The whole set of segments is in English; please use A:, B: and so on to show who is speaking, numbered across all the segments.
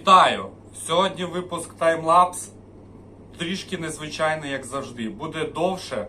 A: Вітаю! Сьогодні випуск Time-lapse. Трішки незвичайний, як завжди. Буде довше,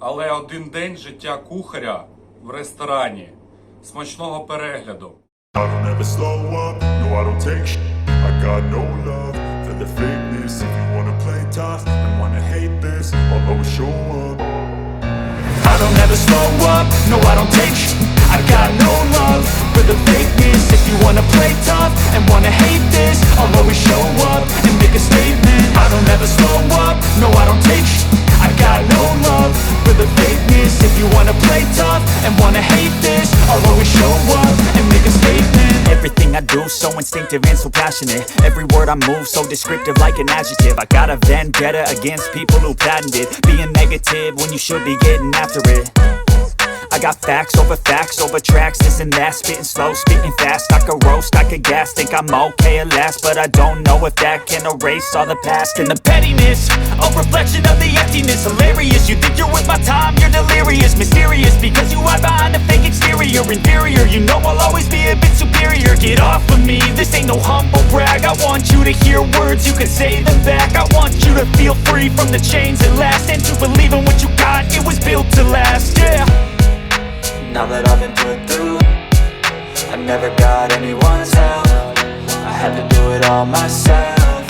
A: але один день життя кухаря в ресторані. Смачного перегляду.
B: I don't ever slow up, no I don't take sh**. I got no love for the fakeness. If you wanna play tough and wanna hate this, I'll always show up and make a statement. I don't ever slow up, no I don't take sh**. I got no love for the fakeness. If you wanna play tough and wanna hate this, I'll always show up and make a statement.
C: Everything I do so instinctive and so passionate. Every word I move so descriptive like an adjective. I got a vendetta against people who patented being negative when you should be getting after it. I got facts over tracks, this and that. Spitting slow, spitting fast, I could roast, I could gas. Think I'm okay at last, but I don't know if that can erase all the past. And the pettiness, a reflection of the emptiness. Hilarious, you think you're with my time, you're delirious. Mysterious, because you hide behind a fake exterior. Inferior, you know I'll always be a bit superior. Get off of me, this ain't no humble brag. I want you to hear words, you can say them back. I want you to feel free from the chains at last, and to believe in what you got, it was built to last, yeah.
D: Now that I've been put through, I never got anyone's help. I had to do it all myself.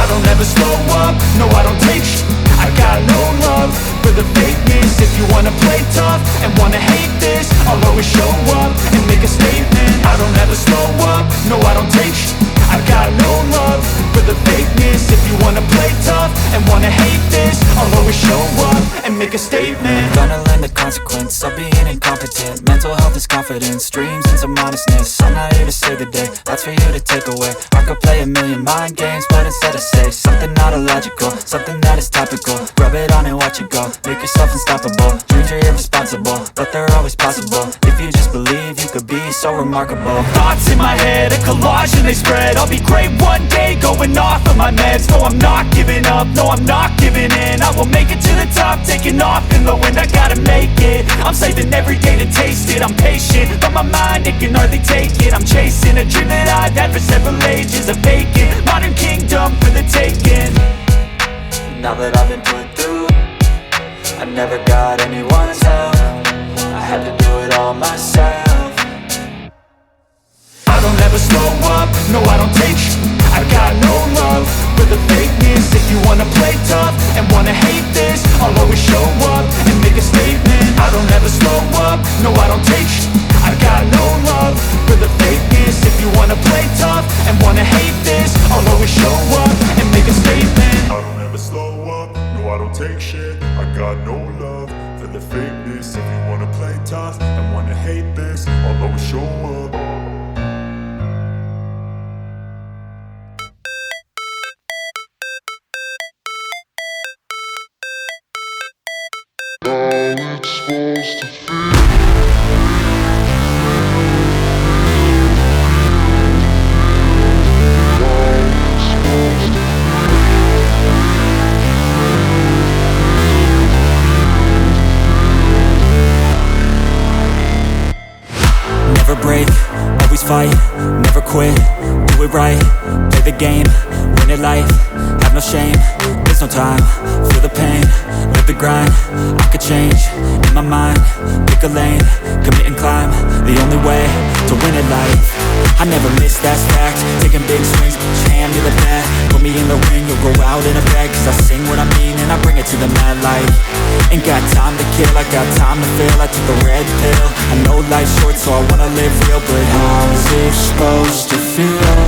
B: I don't ever slow up, no I don't take sh**. I got no love for the fakeness. If you wanna play tough and wanna hate this, I'll always show up and make a statement. I don't ever slow up, no I don't take sh**. I got no love for the fakeness. If you wanna play tough and wanna hate this, I'll always show up and make a statement.
C: Gonna learn the consequence of being incompetent. Mental health is confidence, dreams and some honestness. I'm not here to save the day, that's for you to take away. I could play a million mind games, but instead I say something not illogical, something that is topical. Rub it on and watch it go, make yourself unstoppable. Dreams are irresponsible, but they're always possible. If you just believe, you could be so remarkable.
B: Thoughts in my head, a collage and they spread. I'll be great one day, going off of my meds. No, I'm not giving up, no, I'm not giving in. I will make it to the top, taking off in the wind. I gotta make it, I'm saving every day to taste it. I'm patient, but my mind, it can hardly take it. I'm chasing a dream that I've had for several ages. A vacant, modern kingdom for the taking.
D: Now that I've been put through, I never got anyone's help. I had to do it all myself.
B: I don't ever slow up, no I don't take sh**. I got no love for the fakeness. If you wanna play tough and wanna hate this, I'll always show up and make a statement. I don't ever slow up, no I don't take sh**. I got no love for the fakeness. If you wanna play tough and wanna hate this, I'll always show up and make a statement.
E: I don't ever slow up, no I don't take shit. I got no love for the fakeness. If you wanna play tough and wanna hate this, I'll always show up.
C: Never break, always fight, never quit, do it right, play the game, win it life, have no shame, there's no time, feel the pain, live the grind, I could change, in my mind, pick a lane, commit and climb, the only way to win it life. I never miss, that's fact, taking big swings, put your hand to the bat, put me in the ring, you'll go out in a bag, cause I sing what I mean and I bring it to the mad light. Ain't got time to kill, I got time to feel, I took a red pill, I know life's short so I wanna live real, but how's it supposed to feel?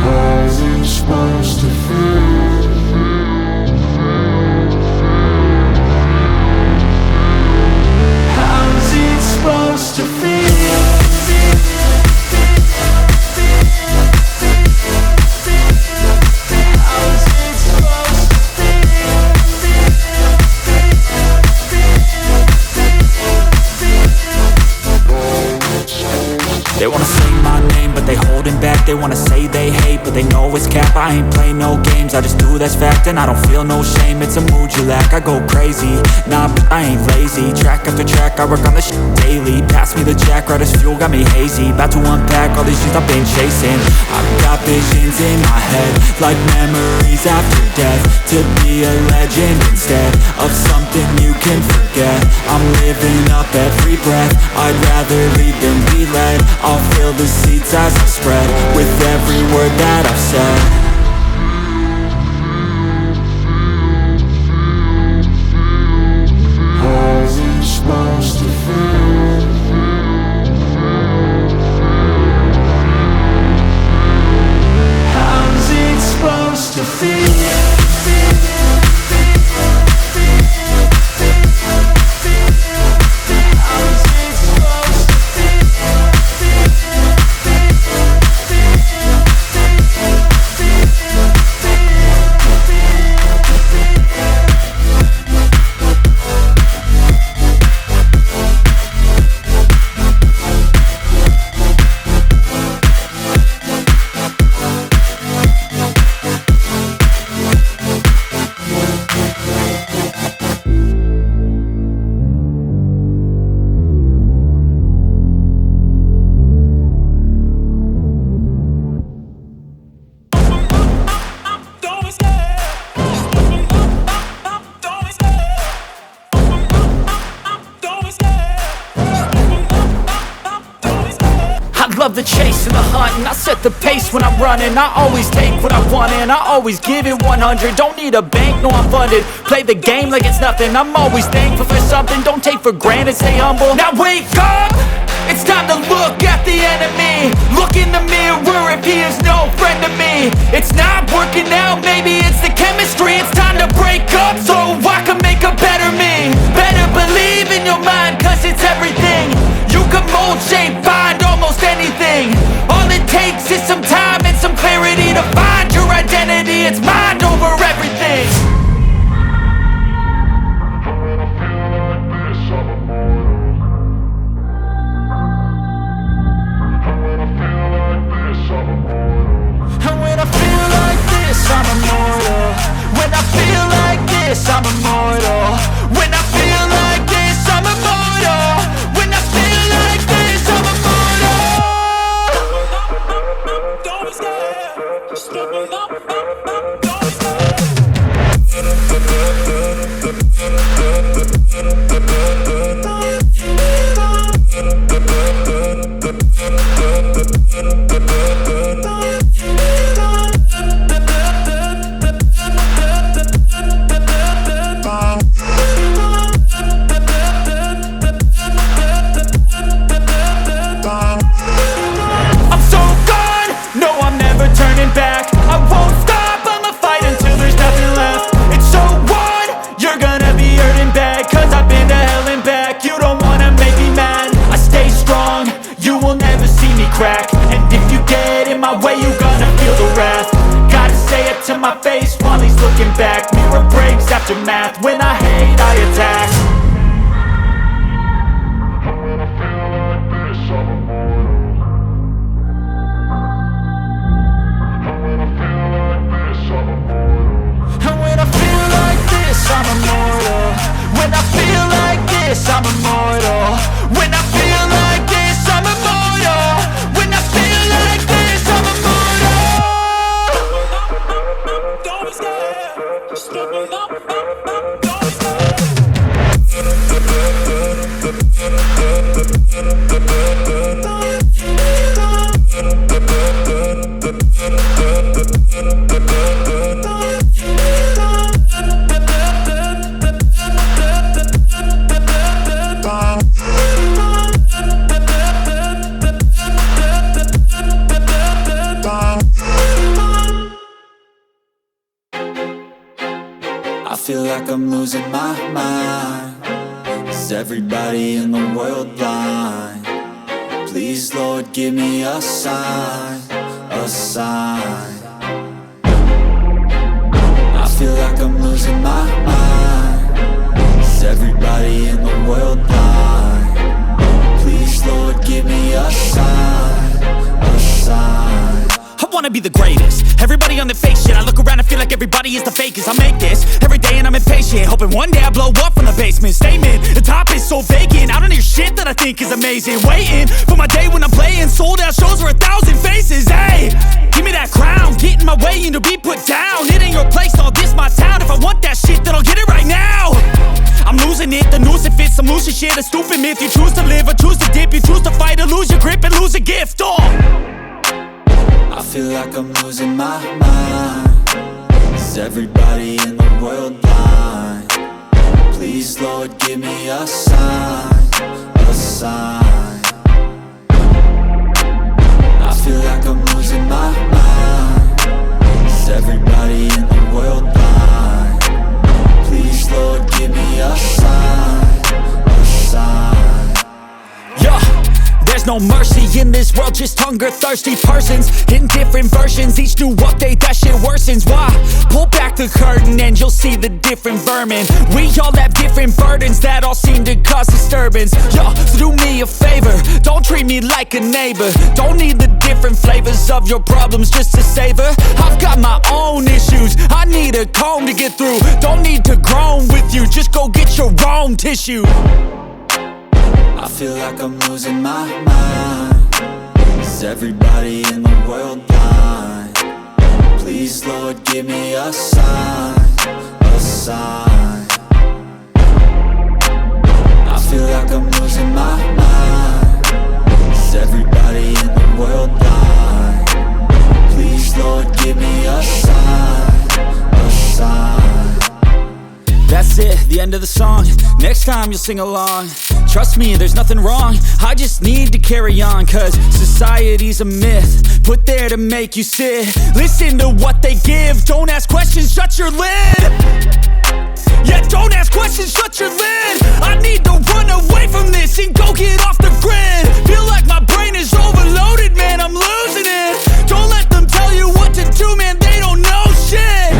E: How's it supposed to feel?
B: How's it supposed to feel?
C: They know it's cap, I ain't play no games, I just do that's fact and I don't feel no shame. It's a mood you lack, I go crazy. Nah, but I ain't lazy. Track after track, I work on the shit daily. Pass me the jack, right as fuel, got me hazy. About to unpack all these things I've been chasing. I've got visions in my head, like memories after death. To be a legend instead of something you can forget. I'm living up every breath, I'd rather lead than be led. I'll fill the seats as I spread, with every word that I've said.
E: How's it supposed to feel?
B: How's it supposed to feel?
C: Love the chase and the hunt, and I set the pace when I'm running. I always take what I want and I always give it 100. Don't need a bank, no I'm funded. Play the game like it's nothing. I'm always thankful for something. Don't take for granted, stay humble. Now wake up! It's time to look at the enemy. Look in the mirror if he is no friend to me. It's not working out, maybe it's the chemistry. It's time to break up so I can make a better me. Better believe in your mind, cause it's everything. You can mold, shape, find almost anything. All it takes is some time and some clarity to find your identity. It's mind over everything.
B: And when I feel like this, I'm immortal. When I feel like this, I'm immortal. When I feel like this, I'm immortal. When I feel like this, I'm immortal. Don't be scared. Don't be I'm so gone, no I'm never turning back. I won't stop, I'ma fight until there's nothing left. It's so on, you're gonna be hurting bad, cause I've been to hell and back. You don't wanna make me mad, I stay strong, you will never see me crack. And if you get in my way, you gonna feel the wrath. Gotta say it to my face while he's looking back. Mirror breaks after math, when I hate I attack. And when I feel like this, I'm immortal. When I feel like this, I'm immortal. When I feel like this, I'm immortal. When I feel like this, I'm immortal. Don't be scared. Don't be
C: I feel like I'm losing my mind. Is everybody in the world blind? Please, Lord, give me a sign, a sign. I feel like I'm losing my mind. Is everybody in the world blind? Please, Lord, give me a sign, a sign. I wanna be the greatest, like everybody is the fakest. I make this every day and I'm impatient, hoping one day I blow up from the basement. Statement, the top is so vacant, I don't hear shit that I think is amazing. Waiting for my day when I'm playing sold out shows for 1,000 faces. Hey, give me that crown, get in my way and to be put down. It ain't your place, no, this my town. If I want that shit, then I'll get it right now. I'm losing it, the noose it fits, some losing shit, a stupid myth. You choose to live or choose to dip, you choose to fight or lose your grip and lose a gift.
D: I feel like I'm losing my mind. Is everybody in the world blind? Please, Lord, give me a sign, a sign. I feel like I'm losing my mind. Is everybody in the world blind? Please, Lord, give me a sign, a sign.
C: Yeah. There's no mercy in this world, just hunger-thirsty persons in different versions. Each new update, that shit worsens. Why? Pull back the curtain and you'll see the different vermin. We all have different burdens that all seem to cause disturbance. Yo, so do me a favor, don't treat me like a neighbor. Don't need the different flavors of your problems just to savor. I've got my own issues, I need a comb to get through. Don't need to groan with you, just go get your own tissue.
D: I feel like I'm losing my mind. Is everybody in the world blind? Please, Lord, give me a sign, a sign. I feel like I'm losing my mind. Is everybody in the world blind? Please, Lord, give me a sign, a sign.
C: That's it, the end of the song. Next time you'll sing along. Trust me, there's nothing wrong, I just need to carry on. Cause society's a myth, put there to make you sit. Listen to what they give, don't ask questions, shut your lid. Yeah, don't ask questions, shut your lid. I need to run away from this and go get off the grid. Feel like my brain is overloaded, man, I'm losing it. Don't let them tell you what to do, man, they don't know shit.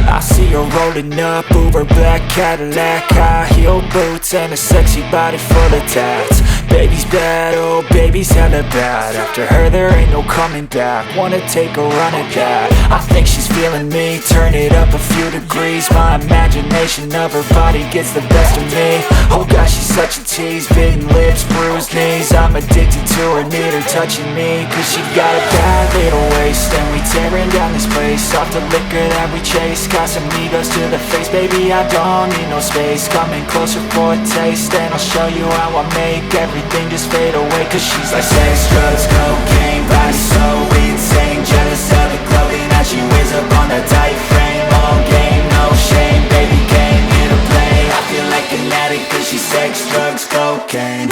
D: I see her rolling up, Uber black Cadillac, high heel boots and a sexy body full of tats. Baby's bad, oh baby's hella bad. After her there ain't no coming back, wanna take a run at that. I think she's feeling me, turn it up a few degrees. My imagination of her body gets the best of me. Oh gosh, she's such a tease, bitten lips, bruised knees. I'm addicted to her, need her touching me. Cause she got a bad little waist, and we tearing down this place. Off the liquor that we chase, Casamigos to the face. Baby, I don't need no space, coming closer for a taste. And I'll show you how I make everything just fade away. Cause she's like sex, drugs, cocaine, body so insane. Jealous of the clothing that she wears up on a tight frame. All game, no shame, baby came here to play. I feel like an addict cause she's sex, drugs, cocaine.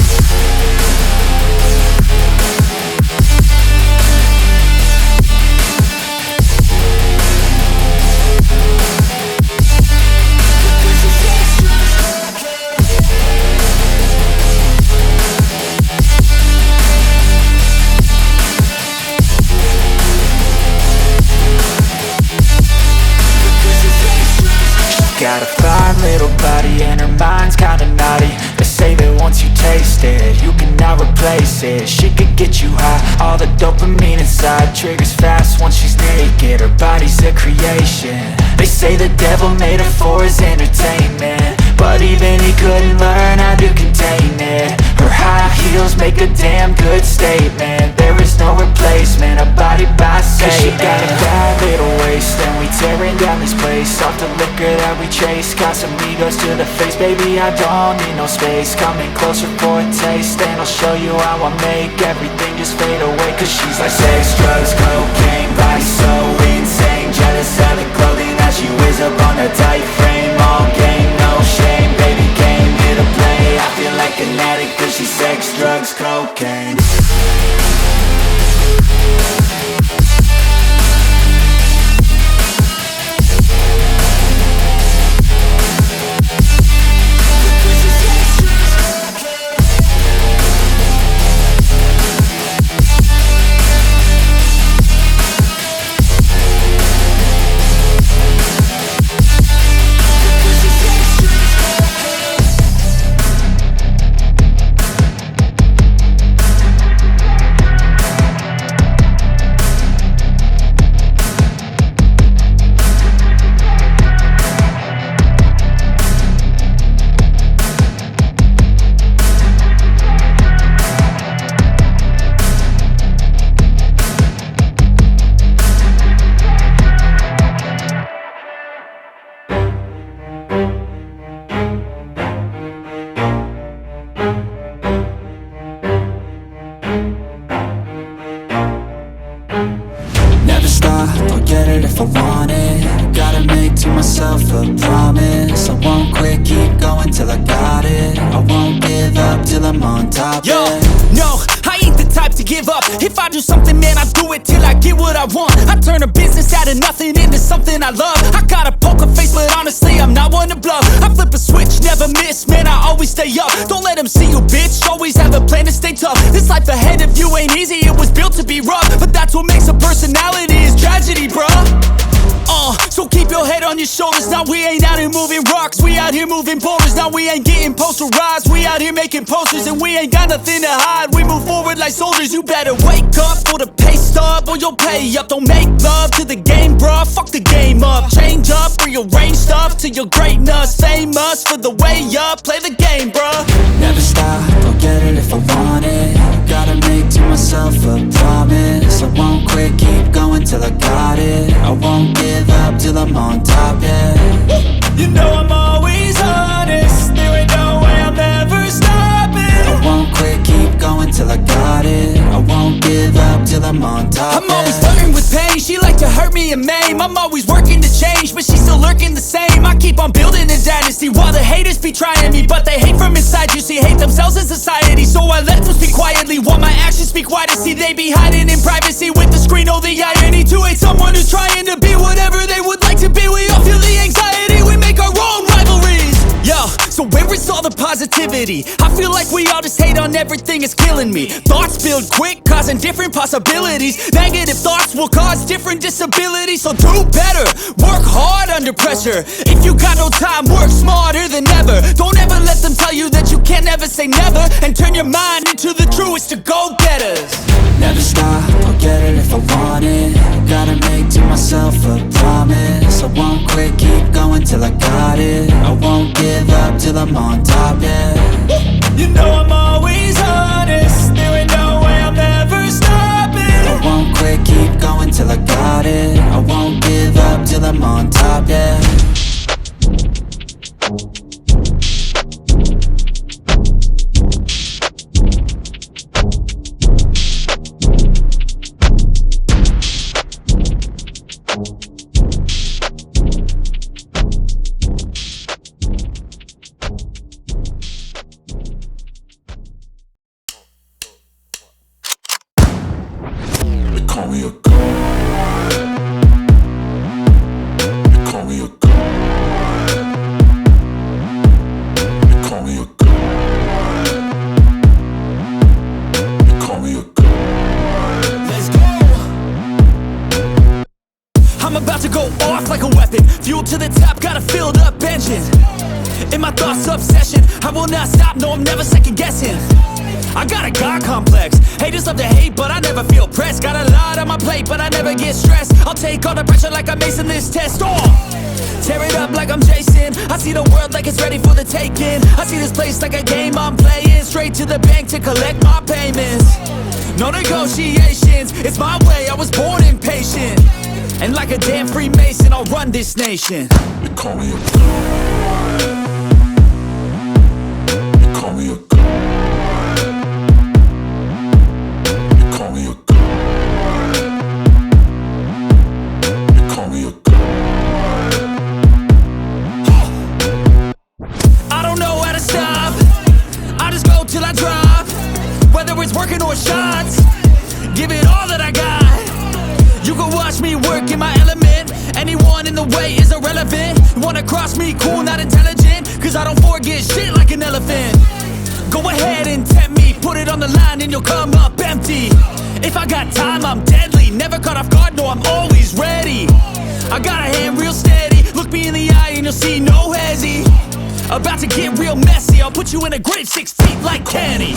D: Got a fine little body and her mind's kinda naughty. They say that once you taste it, you cannot replace it. She could get you high, all the dopamine inside triggers fast once she's naked. Her body's a creation. They say the devil made her for his entertainment, but even he couldn't learn how to contain it. Her high heels make a damn good statement. There is no replacement, a body by Satan. Cause she got a bad little waist, and we tearing down this place. Off the liquor that we chase, Casamigos to the face. Baby, I don't need no space, coming closer for a taste. And I'll show you how I make everything just fade away. Cause she's like sex, drugs, cocaine, body so insane. Jealous of the clothing that she wears up on a tight frame. All game, no shame, baby came here to play. I feel like an addict cause she's sex, drugs, cocaine. I want it. Gotta make to myself a promise. I won't quit, keep going till I got it. I won't give up till I'm on top.
B: Yo,
D: yeah.
B: no, I ain't the type to give up. If I do something, man, I do it till I get what I want. I turn a business out of nothing into something I love. I got a poker face, but honestly, I'm not one to bluff. I flip a switch, never miss, man, I always stay up. Don't let them see you, bitch, always have a plan to stay tough. This life ahead of you ain't easy, it was built to be rough. But that's what makes a personality, is tragedy, bruh. So keep your head on your shoulders. Now we ain't out here moving rocks, we out here moving boulders. Now we ain't getting posterized, we out here making posters. And we ain't got nothing to hide, we move forward like soldiers. You better wake up for the pay stub, or you'll pay up. Don't make love to the game, bruh, fuck the game up. Change up, rearrange stuff to your greatness. Famous for the way up, play the game, bruh.
D: Never stop, I'll get it if I want it. Gotta make to myself a promise. I won't quit, keep going till I got it. I won't give up till I'm on top, yeah.
B: You know I'm always honest, there ain't no way I'm ever stopping.
D: I won't quit, keep going till I got it. I won't give up till I'm on top,
B: I'm always flirting with pain, she like to hurt me and maim. I'm always working to change, but she's still lurking the same. I keep on building a dynasty while the haters be trying me. But they hate from inside, you see, hate themselves in society. So I let them speak quietly while my actions speak wider. See, they be hiding in privacy with the screen, oh the irony. To hate someone who's trying to be whatever they would like to be. We all feel the anxiety, we make our own rivalries. Yo, so where is all the positivity? I feel like we all just hate on everything, it's killing me. Thoughts build quick, causing different possibilities. Negative thoughts will cause different disabilities. So do better, work hard under pressure. If you got no time, work smarter than ever. Don't ever let them tell you that you can't never say never. And turn your mind into the truest to go-getters.
D: Never stop, I'll get it if I want it. Gotta make to myself a promise. I won't quit, keep going till I got it. I won't give up till I'm on top, yeah.
B: You know I'm always honest, there ain't no way I'm ever stopping.
D: I won't quit, keep going till I got it. I won't give up till I'm on top, yeah.
E: Call me a god. They call me a god. They call me a god. They call me a god.
B: Let's go! I'm about to go off like a weapon. Fuel to the top, got a filled up engine. In my thoughts obsession, I will not stop, no I'm never second guessing. I got a God complex, haters love to hate but I never feel pressed. Got a lot on my plate but I never get stressed. I'll take all the pressure like I'm acing this test. Tear it up like I'm Jason, I see the world like it's ready for the taking. I see this place like a game I'm playing. Straight to the bank to collect my payments. No negotiations, it's my way, I was born impatient. And like a damn Freemason, I'll run this nation.
E: They call me a god. They call me a god. They call me a god. They call me a god.
B: I don't know how to stop, I just go till I drop. Whether it's working or shots, give it all that I got. You can watch me work in my element. Anyone in the way is irrelevant. You wanna cross me, cool, not intelligent. Cause I don't forget shit like an elephant. Go ahead and tempt me, put it on the line and you'll come up empty. If I got time, I'm deadly. Never caught off guard, no, I'm always ready. I got a hand real steady. Look me in the eye and you'll see no hezzy. About to get real messy, I'll put you in a grave 6 feet like Kenny.